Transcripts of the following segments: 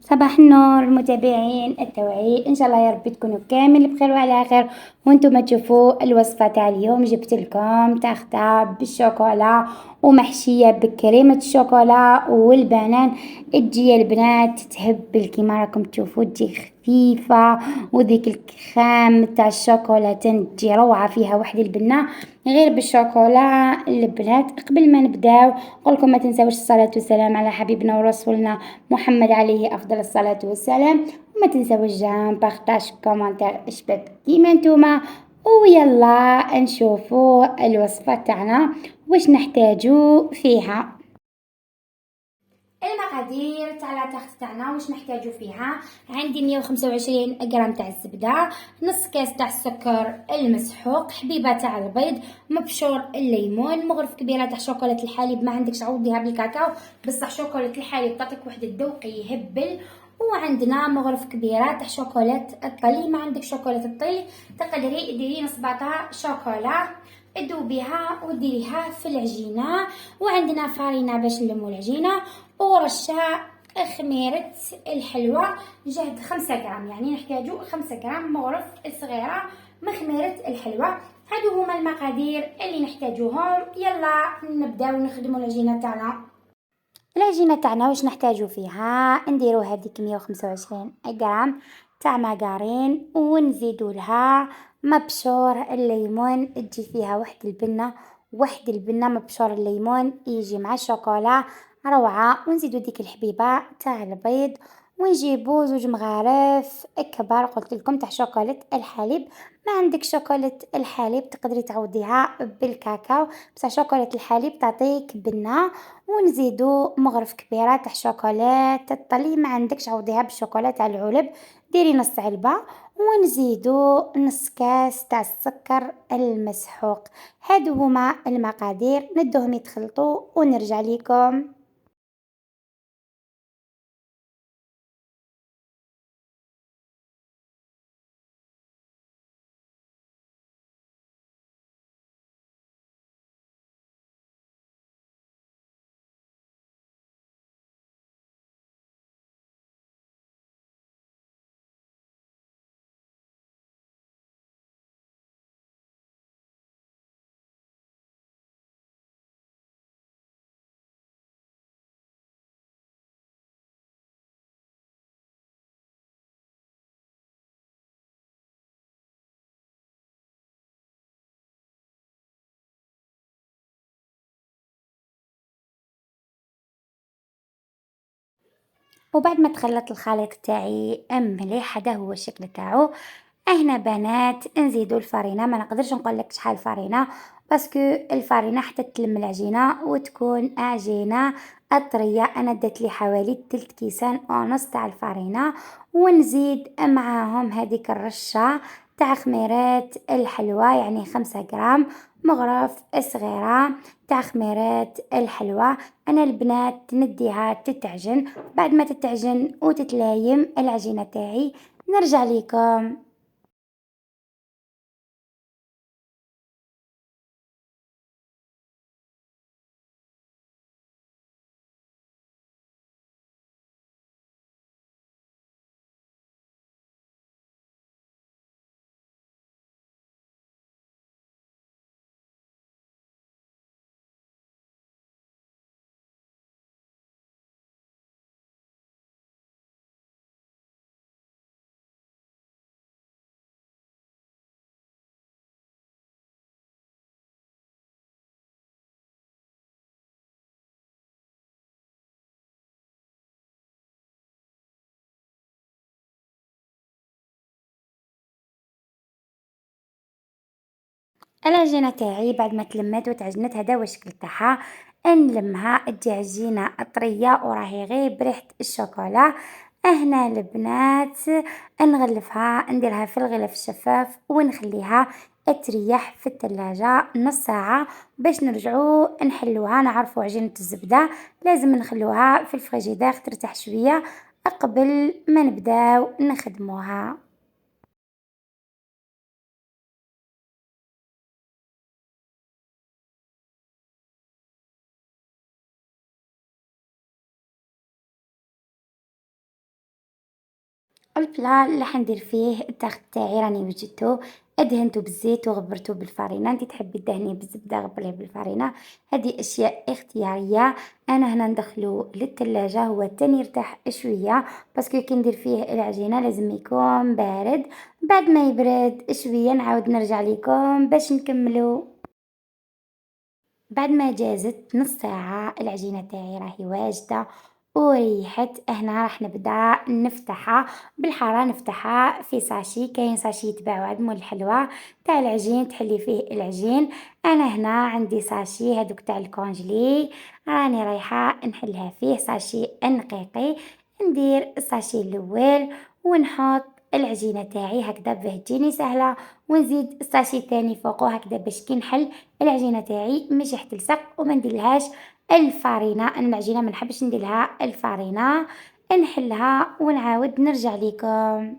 صباح النور المتابعين التوعي، ان شاء الله يا رب تكونوا كامل بخير وعلى خير. وانتم تشوفوا الوصفه تاع اليوم، جبت لكم تارتة بالشوكولا ومحشيه بكريمه الشوكولا والبنان. تجي البنات تهبل كيما راكم تشوفوا، تجي خفيفه، وذيك الكريم تاع الشوكولا تجي روعه، فيها واحد البنه غير بالشوكولا. البنات قبل ما نبداو نقولكم ما تنساوش الصلاه والسلام على حبيبنا ورسولنا محمد عليه أفضل الصلاة والسلام. وما تنساوش جيم، بارطاج، كومنتار، اشبك كيما نتوما. ويلا نشوفوا الوصفة تاعنا واش نحتاجو فيها. المقادير تاع لاطاغ تاعنا واش نحتاجو فيها: عندي 125 غرام تاع الزبده، نص كاس تاع السكر المسحوق، حبيبه تاع البيض، مبشور الليمون، مغرف كبيره تاع شوكولاته الحليب، ما عندكش عوضيها بالكاكاو، بصح شوكولاته الحليب تعطيك واحد الذوق يهبل. وعندنا مغرف كبيره تاع شوكولاته الطلي، ما عندك شوكولاته الطلي تقدري ديري نص باطا شوكولا تذوبيها وديريها في العجينه. وعندنا فارينه باش نلمو العجينه، ورشة خميرة الحلوى جهد 5 غرام، يعني نحتاجو 5 غرام مغرف صغيرة من خميرة الحلوى. هادو هما المقادير اللي نحتاجوهم. يلا نبداو نخدمو العجينة تاعنا. العجينة تاعنا واش نحتاجو فيها: نديرو هذيك 125 غرام تاع ماغارين، ونزيدو لها مبشور الليمون، تجي فيها واحد البنة مبشور الليمون يجي مع الشوكولا روعة. ونزيدو ديك الحبيبة تاع البيض، ونجيبو 2 مغارف كبار قلت لكم تاع شوكولاتة الحليب. ما عندك شوكولاتة الحليب تقدري تعوضيها بالكاكاو، بصح شوكولاتة الحليب تعطيك بنة. ونزيدو مغرف كبيرة تاع شوكولاتة الطلي، ما عندكش عوضيها بالشوكولاتة تاع العلب، ديري نص علبة. ونزيدو نص كاس تاع السكر المسحوق. هادو هما المقادير، ندوهم يتخلطوا ونرجع لكم. وبعد ما تخلط الخليط تاعي مليح، هذا هو الشكل تاعو. هنا بنات نزيدو الفرينه، ما نقدرش نقول لك شحال فرينه، باسكو الفرينه حتى تلم العجينه وتكون عجينه طريه. انا درت لي حوالي 3 كيسان ونص تاع الفرينه. ونزيد معاهم هذيك الرشه تاع خميرات الحلوى، يعني 5 غرام مغرف صغيره تاع خميرات الحلوى. انا البنات نديها تتعجن، بعد ما تتعجن وتتلايم العجينه تاعي نرجع لكم. العجينة تاعي بعد ما تلمت وتعجنت، هذا هو الشكل تاعها. نلمها تجي عجينة طرية وراهي غير بريحة الشوكولا. هنا البنات نغلفها، نديرها في الغلاف الشفاف ونخليها تريح في الثلاجة نص ساعة باش نرجعو نحلوها. نعرفو عجينة الزبدة لازم نخلوها في الفريجيدير ترتاح شوية قبل ما نبداو نخدموها. البلا اللي حندير فيه الضغط تاعي راني وجدته، أدهنته بالزيت وغبرته بالفرينة، انتي تحبي دهنيه بالزبدة غبريه بالفرينة، هذه أشياء اختيارية. أنا هنا ندخلو للثلاجة هو تاني يرتاح شوية، باسكو كي ندير فيه العجينة لازم يكون بارد، بعد ما يبرد شوية نعاود نرجع ليكم باش نكملو. بعد ما جازت نص ساعة العجينة تاعي راهي واجدة وريحت، هنا راح نبدأ نفتحها بالحارة، نفتحها في ساشي، كاين ساشي يتباعو عند مول الحلوى تاع العجين تحلي فيه العجين. أنا هنا عندي ساشي هادوك تاع الكونجلي، راني رايحة نحلها فيه ساشي نقيقي، ندير الساشي الأول ونحط العجينة تاعي هكذا باه تجيني سهلة، ونزيد الساشي الثاني فوقو هكذا باش كي نحل العجينة تاعي مش راح تلصق وما نديرلهاش الفرينة. أنا العجينة ما نحبش نديرلها الفرينة، نحلها ونعاود نرجع ليكم.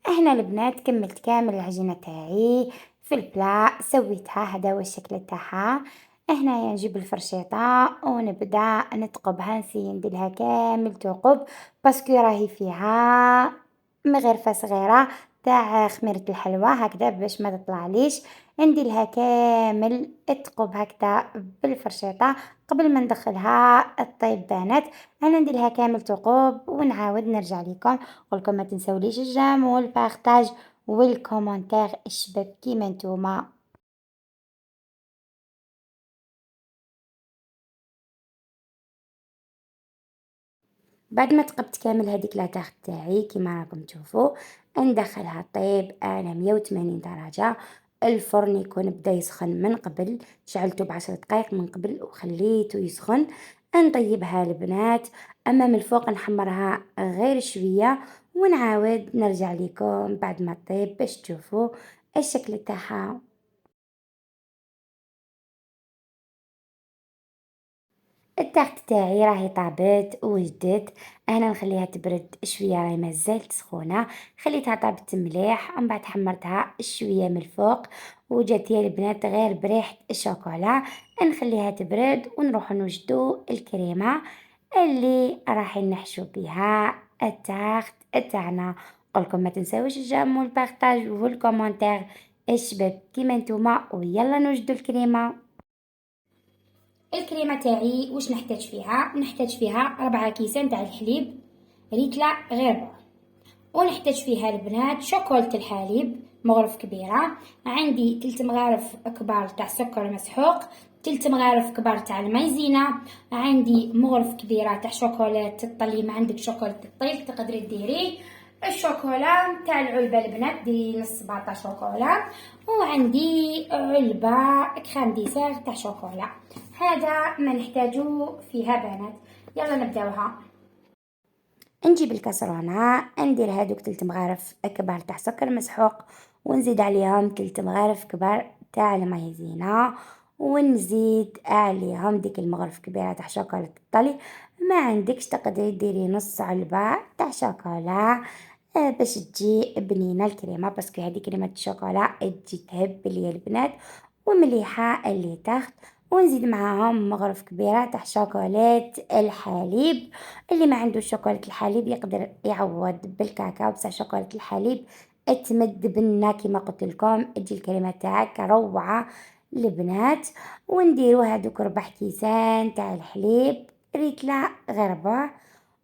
هنا البنات كملت كامل العجينة تاعي في البلا سويتها، هذا هو الشكل تاعها. هنايا نجيب الفرشيطة ونبدأ نتقبها، نسي نديرها كامل تقب باسكو راهي فيها مغرفة صغيرة تاع خميرة الحلوى هكذا باش ما تطلعليش، نديرها كامل تقب هكذا بالفرشيطة قبل ما ندخلها الطيب بانت. انا نديرها كامل تقب ونعاود نرجع لكم، نقولكم ما تنسوليش الجيم والبارطاج والكومنتير الشباب كيما نتوما. بعد ما تقبت كامل هذيك لاطاغ تاعي كيما راكم تشوفوا، ندخلها طيب على 180 درجة، الفرن يكون بدا يسخن من قبل، شعلته ب10 دقائق من قبل وخليته يسخن. نطيبها البنات، اما من الفوق نحمرها غير شوية ونعاود نرجع لكم بعد ما طيب باش تشوفوا الشكل تاعها. التارت تاعي راهي طابت وجدت، انا نخليها تبرد شويه راهي مازالت سخونه، خليتها طابت مليح ومن بعد حمرتها شويه من الفوق وجات يا البنات غير بريحه الشوكولا. نخليها تبرد ونروح نوجدو الكريمه اللي راح نحشو بها التارت تاعنا. قولكم ما تنساوش الجيم والبارطاج والكومنتير الشباب كيما نتوما، ويلا نوجدو الكريمه. الكريمة تاعي واش نحتاج فيها؟ نحتاج فيها 4 كيسان تاع الحليب ريتلة غير بار، ونحتاج فيها البنات شوكولاتة الحليب مغرف كبيرة، عندي 3 مغارف كبار تاع سكر مسحوق، 3 مغارف كبار تاع المايزينا، عندي مغرف كبيرة تاع شوكولاتة الطلي، ما عندك شوكولاتة الطيب تقدري ديري الشوكولا تاع العلبة البنات ديري نص باطا شوكولا، وعندي علبة كريم ديسير تاع شوكولا. هذا ما نحتاجو فيها بنات، يلا نبداوها. نجيب الكسرونة ندير هادوك 3 مغارف كبار تاع سكر مسحوق، ونزيد عليهم 3 مغارف كبار تاع المايزينا، ونزيد عليهم ديك المغرف كبيرة تاع شوكولاتة الطلي، ما عندكش تقدري ديري نص علبة تاع شوكولا باش تجي بنينة الكريمة، باسكو هادي كريمة الشوكولا تجي تهبل يا البنات ومليحة اللي تحت. ونزيد معاهم مغرف كبيرة تاع شوكولات الحليب، اللي ما عنده شوكولاتة الحليب يقدر يعوض بالكاكاو، بصح شوكولاتة الحليب تمد بنا كيما قلت لكم تجي الكريمة تاعك روعة البنات. ونديرو هادوك 4 كيسان تاع الحليب ريتلا غربة،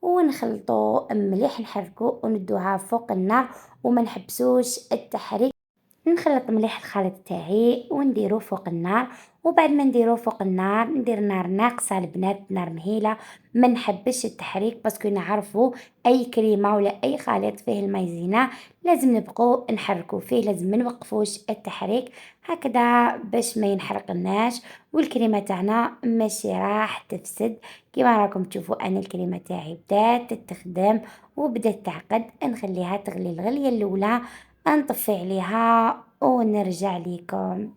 ونخلطو مليح نحركو وندوها فوق النار وما نحبسوش التحريك. نخلط مليح الخليط تاعي ونديروه فوق النار، وبعد ما نديروه فوق النار ندير نار ناقصه البنات، نار مهيله. ما نحبش التحريك باسكو نعرفوا اي كريمه ولا اي خليط فيه المايزينا لازم نبقوا نحركوا فيه، لازم ما نوقفوش التحريك هكذا باش ما ينحرقناش والكريمه تاعنا ماشي راح تفسد. كيما راكم تشوفوا انا الكريمه تاعي بدات تخدم وبدات تعقد، نخليها تغلي الغليه الاولى، نطفي عليها ونرجع ليكم.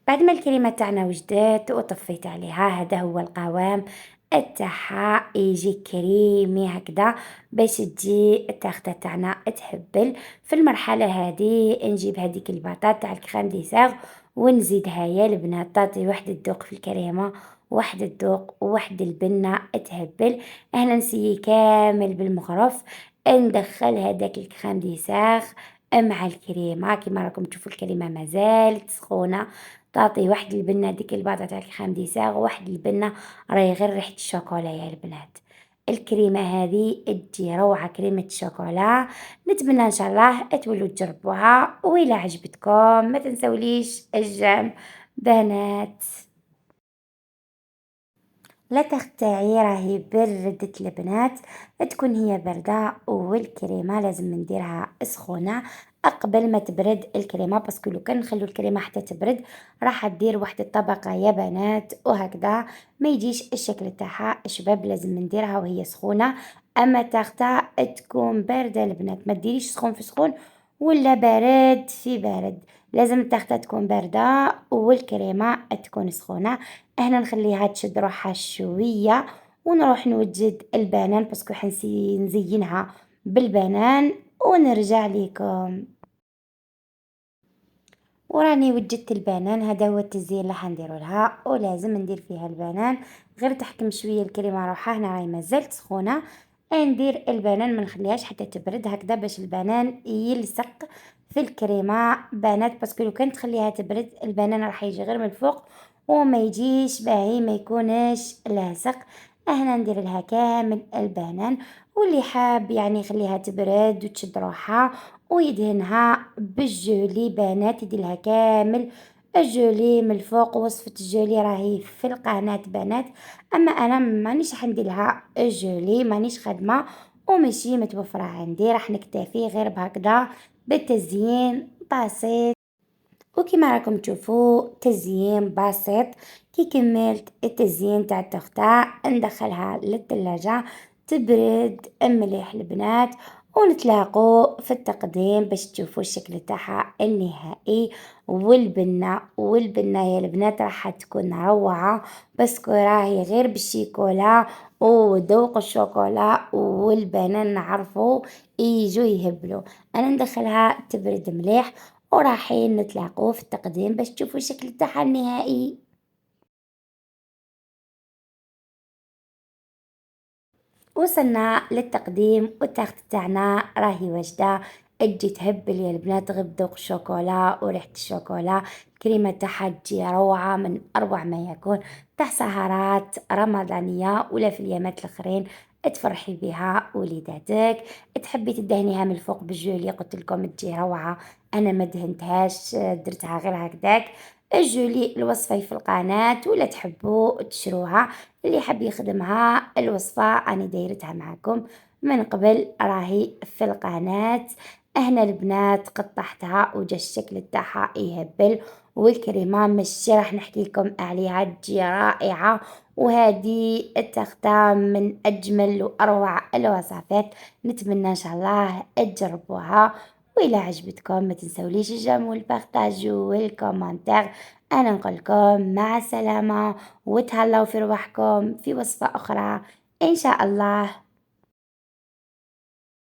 بعد ما الكريمة تاعنا وجدت وطفيت عليها، هذا هو القوام تاعها، يجي كريمي هكذا باش تجي التاخته تاعنا تهبل. في المرحلة هذه نجيب هذيك البطاط تاع الكريم ديسير ونزيدها يا البنات، تعطي واحد الذوق في الكريمة، واحد الذوق وواحد البنة تهبل. اهلا نسيي كامل بالمغرف، ندخل هذاك الكريم ديسير مع الكريمة. كيما راكم تشوفوا الكريمة مازالت سخونة، تعطي واحد البنة ديك الباطة تاع الكريم ديسير، وواحد البنة راهي غير ريحة الشوكولا يا البنات. الكريمة هذه تجي روعة، كريمة الشوكولا. نتمنى ان شاء الله تولوا تجربوها، وإلا عجبتكم ما تنسوليش الجيم بنات. لا تختعي راهي بردت البنات، تكون هي باردة، والكريمة لازم نديرها سخونة قبل ما تبرد الكريمة، باسكو لو كان نخلو الكريمة حتى تبرد راح تدير واحد الطبقة يا بنات وهكذا ما يجيش الشكل تاعها. شباب لازم نديرها وهي سخونة، اما تاختا تكون باردة البنات، ما ديريش سخون في سخون ولا بارد في بارد، لازم التاخته تكون باردة والكريمة تكون سخونة. هنا نخليها تشد روحها شوية ونروح نوجد البنان باسكو حنسي نزينها بالبنان ونرجع لكم. وراني وجدت البنان، هذا هو التزيين اللي حنديرو لها، ولازم ندير فيها البنان غير تحكم شويه الكريمه روحها. هنا راهي مازالت سخونه، ندير البنان ما نخليهاش حتى تبرد هكذا باش البنان يلصق في الكريمه بنات، باسكو لو كانت تخليها تبرد البنان راح يجي غير من الفوق وما يجيش باهي، ما يكونش لاصق. هنا ندير لها كامل البنان، واللي حاب يعني يخليها تبرد وتشد روحها ويدهنها بالجولي بنات، يديرلها كامل الجولي من الفوق. وصفة الجولي راهي في القناة بنات، اما انا مانيش حنديرلها الجولي، مانيش خدمة وماشي متوفرة عندي، راح نكتفي غير بهكذا بالتزيين بسيط. وكما راكم تشوفوا تزيين بسيط. كي كملت التزيين تاع التورته ندخلها للثلاجة تبرد مليح البنات، ونتلاقوا في التقديم باش تشوفوا الشكل تاعها النهائي. والبنة يا البنات راح تكون روعة، باسكو راهي غير بالشيكولا وذوق الشوكولا والبنان نعرفوا يجوا يهبلوا. انا ندخلها تبرد مليح ورايحين نتلاقوا في التقديم باش تشوفوا الشكل تاعها النهائي. وصلنا للتقديم والتخت تاعنا راهي واجدة، تجي تهبل يا البنات غير بذوق الشوكولا وريحة الشوكولا. الكريمة تاعها تجي روعة من أروع ما يكون، تاع سهرات رمضانية ولا في اليامات الآخرين تفرحي بها وليداتك. تحبي تدهنيها من الفوق بالجولي قلت لكم تجي روعة، أنا ما دهنتهاش درتها غير هكذاك. الجولي الوصفة في القناة ولا تحبوا تشروها، اللي حب يخدمها الوصفة أنا دايرتها معكم من قبل راهي في القناة. هنا البنات قطعتها وجا الشكل تاعها يهبل، والكريمة ماشي راح نحكي لكم عليها تجي رائعة. وهذه التغطى من أجمل وأروع الوصفات، نتمنى إن شاء الله تجربوها. وإلى عجبتكم ما تنسوليش الجيم والبارتاج والكومنتار. أنا نقولكم مع السلامة وتهلاو في رواحكم في وصفة أخرى إن شاء الله.